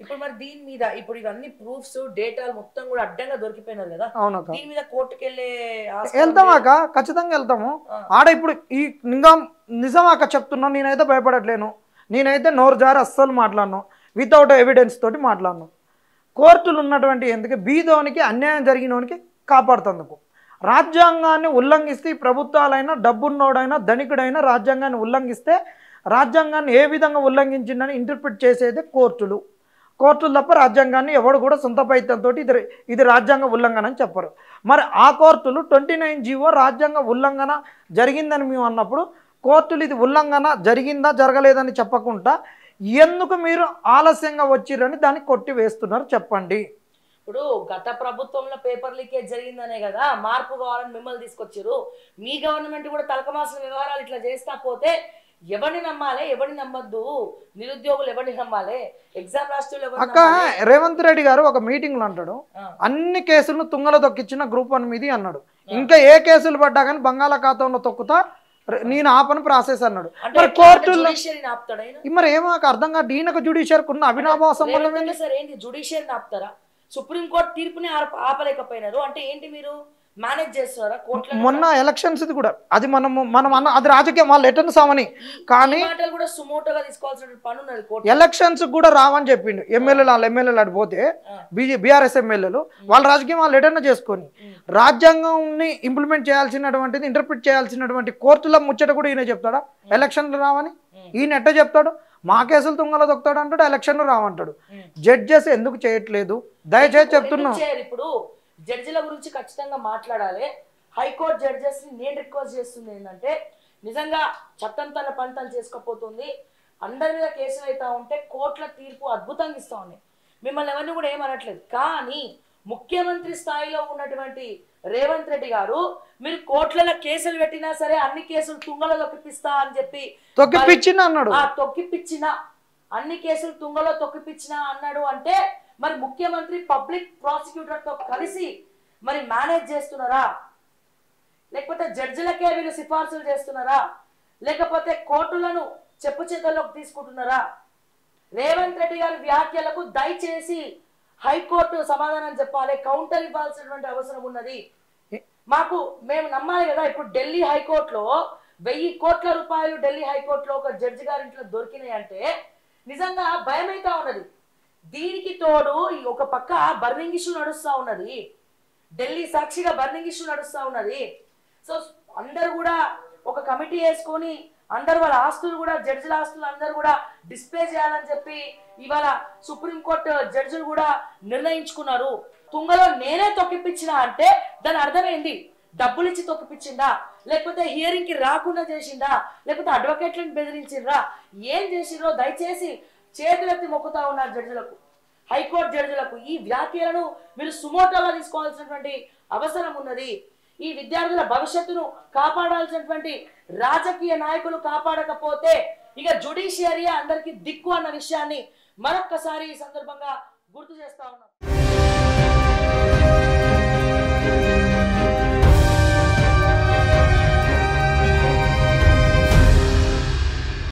ఇప్పుడు మరి దీని మీద ఇప్పుడు ఇవన్నీ ప్రూఫ్స్ డేటాలు మొత్తం కూడా అడ్డంగా దొరికిపోయినారు కదా, అవునక్క దీని మీద కోర్టుకి వెళ్ళే వెళ్తామాక, ఖచ్చితంగా వెళ్తాము. ఆడ ఇప్పుడు ఈ ఇంకా నిజమాక చెప్తున్నా, నేనైతే భయపడట్లేను, నేనైతే నోరు జారి అస్సలు మాట్లాడను, వితౌట్ ఎవిడెన్స్ తోటి మాట్లాడను. కోర్టులు ఉన్నటువంటి ఎందుకు బీదోనికి అన్యాయం జరిగినోనికి కాపాడుతందుకు. రాజ్యాంగాన్ని ఉల్లంఘిస్తే ప్రభుత్వాలైనా డబ్బున్నోడైనా ధనికుడైనా రాజ్యాంగాన్ని ఉల్లంఘిస్తే రాజ్యాంగాన్ని ఏ విధంగా ఉల్లంఘించిందని ఇంటర్ప్రిట్ చేసేది కోర్టులు. కోర్టులు తప్ప రాజ్యాంగాన్ని ఎవడు కూడా సొంత పైతంతో ఇది రాజ్యాంగ ఉల్లంఘన అని చెప్పరు. మరి ఆ కోర్టులు 29 జీవో రాజ్యాంగ ఉల్లంఘన జరిగిందని మేము అన్నప్పుడు కోర్టులు ఇది ఉల్లంఘన జరిగిందా జరగలేదని చెప్పకుండా ఎందుకు మీరు ఆలస్యంగా వచ్చిరని దాన్ని కొట్టి వేస్తున్నారు చెప్పండి. ఇప్పుడు గత ప్రభుత్వంలో పేపర్ లీకేజ్ జరిగిందనే కదా మార్పు కావాలని మిమ్మల్ని తీసుకొచ్చారు. మీ గవర్నమెంట్ కూడా తలకమాసిన వ్యవహారాలు ఇట్లా చేస్తా పోతే ఎవరిని నమ్మాలి, ఎవరిని నమ్మద్దు, నిరుద్యోగులు ఎవరిని నమ్మాలి, ఎగ్జామ్ రాష్ట్రంలో అక్క రేవంత్ రెడ్డి గారు ఒక మీటింగ్ లో అంటాడు అన్ని కేసులను తుంగలో తొక్కించిన గ్రూప్ 1 మీది అన్నాడు. ఇంకా ఏ కేసులు పడ్డా కానీ బంగాళాఖాతంలో తొక్కుతా నేను ఆపని ప్రాసెస్ అన్నాడు. మరి కోర్టులో మరి ఏమో అర్థం కాదు, ఈయనకు జ్యుడిషియర్కి ఉన్న అవినాభావ సంబంధం ఏంటి? జ్యుడిషియర్ ఆపుతారా? సుప్రీంకోర్టు తీర్పుని ఆపలేకపోయినారు అంటే ఏంటి, మీరు మేనేజ్ చేస్తున్నారా కోర్టులో? మొన్న ఎలక్షన్స్ ఇది కూడా అది మనం అన్న అది రాజకీయం, వాళ్ళు ఎటన్ సామని, కానీ కూడా సుమోటోగా తీసుకోవాల్సిన పని ఉన్నది కోర్టు. ఎలక్షన్స్ కూడా రావని చెప్పిండు. ఎమ్మెల్యేలు అటు పోతే బీఆర్ఎస్ ఎమ్మెల్యేలు వాళ్ళ రాజకీయం వాళ్ళు ఎటన్నా చేసుకొని రాజ్యాంగంని ఇంప్లిమెంట్ చేయాల్సినటువంటిది ఇంటర్ప్రిట్ చేయాల్సినటువంటి కోర్టుల ముచ్చట కూడా ఈయన చెప్తాడా ఎలక్షన్లు రావని? ఈయన ఎట్ట చెప్తాడు? మా కేసులు తుంగలో దొక్కుతాడు అంటాడు, ఎలక్షన్లు రావంటాడు. జడ్జెస్ ఎందుకు చేయట్లేదు దయచేసి చెప్తున్నాం. ఇప్పుడు జడ్జిల గురించి ఖచ్చితంగా మాట్లాడాలి. హైకోర్టు జడ్జెస్ ని నేను రిక్వెస్ట్ చేస్తుంది ఏంటంటే, నిజంగా చట్టం తన పని తను చేసుకోపోతుంది, అందరి మీద కేసులు అవుతా ఉంటే కోర్టుల తీర్పు అద్భుతంగా ఇస్తా ఉన్నాయి, మిమ్మల్ని ఎవరిని కూడా ఏమనట్లేదు. కానీ ముఖ్యమంత్రి స్థాయిలో ఉన్నటువంటి రేవంత్ రెడ్డి గారు మీరు కోర్టులలో కేసులు పెట్టినా సరే అన్ని కేసులు తుంగలో తొక్కిపిస్తా అని చెప్పి తొక్కిపిచ్చిన అన్ని కేసులు తుంగలో తొక్కిపిచ్చిన అన్నాడు. అంటే మరి ముఖ్యమంత్రి పబ్లిక్ ప్రాసిక్యూటర్ తో కలిసి మరి మేనేజ్ చేస్తున్నారా, లేకపోతే జడ్జిలకే వీళ్ళు సిఫార్సులు చేస్తున్నారా, లేకపోతే కోర్టులను చెప్పు చేతుల్లోకి తీసుకుంటున్నారా? రేవంత్ రెడ్డి గారి వ్యాఖ్యలకు దయచేసి హైకోర్టు సమాధానం చెప్పాలి, కౌంటర్ ఇవ్వాల్సినటువంటి అవసరం ఉన్నది. మేము నమ్మాలి కదా. ఇప్పుడు ఢిల్లీ హైకోర్టులో 1000 కోట్ల రూపాయలు ఢిల్లీ హైకోర్టులో ఒక జడ్జి గారి ఇంట్లో దొరికినాయి అంటే నిజంగా భయమైతా ఉన్నది. దీనికి తోడు ఒక పక్క బర్నింగ్ ఇష్యూ నడుస్తూ ఉన్నది, ఢిల్లీ సాక్షిగా బర్నింగ్ ఇష్యూ నడుస్తూ ఉన్నది. సో అందరు కూడా ఒక కమిటీ వేసుకొని అందరు వాళ్ళ ఆస్తులు కూడా జడ్జిల ఆస్తులు అందరు కూడా డిస్ప్లే చేయాలని చెప్పి ఇవాళ సుప్రీంకోర్టు జడ్జిలు కూడా నిర్ణయించుకున్నారు. తుంగలో నేనే తొక్కిపించినా అంటే దాని అర్థమైంది, డబ్బులు ఇచ్చి తొక్కిపించిందా, లేకపోతే హియరింగ్ కి రాకుండా చేసిందా, లేకపోతే అడ్వకేట్లను బెదిరించిండ్రా, ఏం చేసిండ్రో దయచేసి చేతులెత్తి మొక్కుతా ఉన్నారు జడ్జిలకు, హైకోర్టు జడ్జిలకు. ఈ వ్యాఖ్యలను మీరు సుమోటోగా తీసుకోవాల్సినటువంటి అవసరం ఉన్నది. ఈ విద్యార్థుల భవిష్యత్తును కాపాడాల్సినటువంటి రాజకీయ నాయకులు కాపాడకపోతే ఇక జ్యుడిషియరీ అందరికీ దిక్కు అన్న విషయాన్ని మరొక్కసారి ఈ సందర్భంగా గుర్తు చేస్తా ఉన్నాం.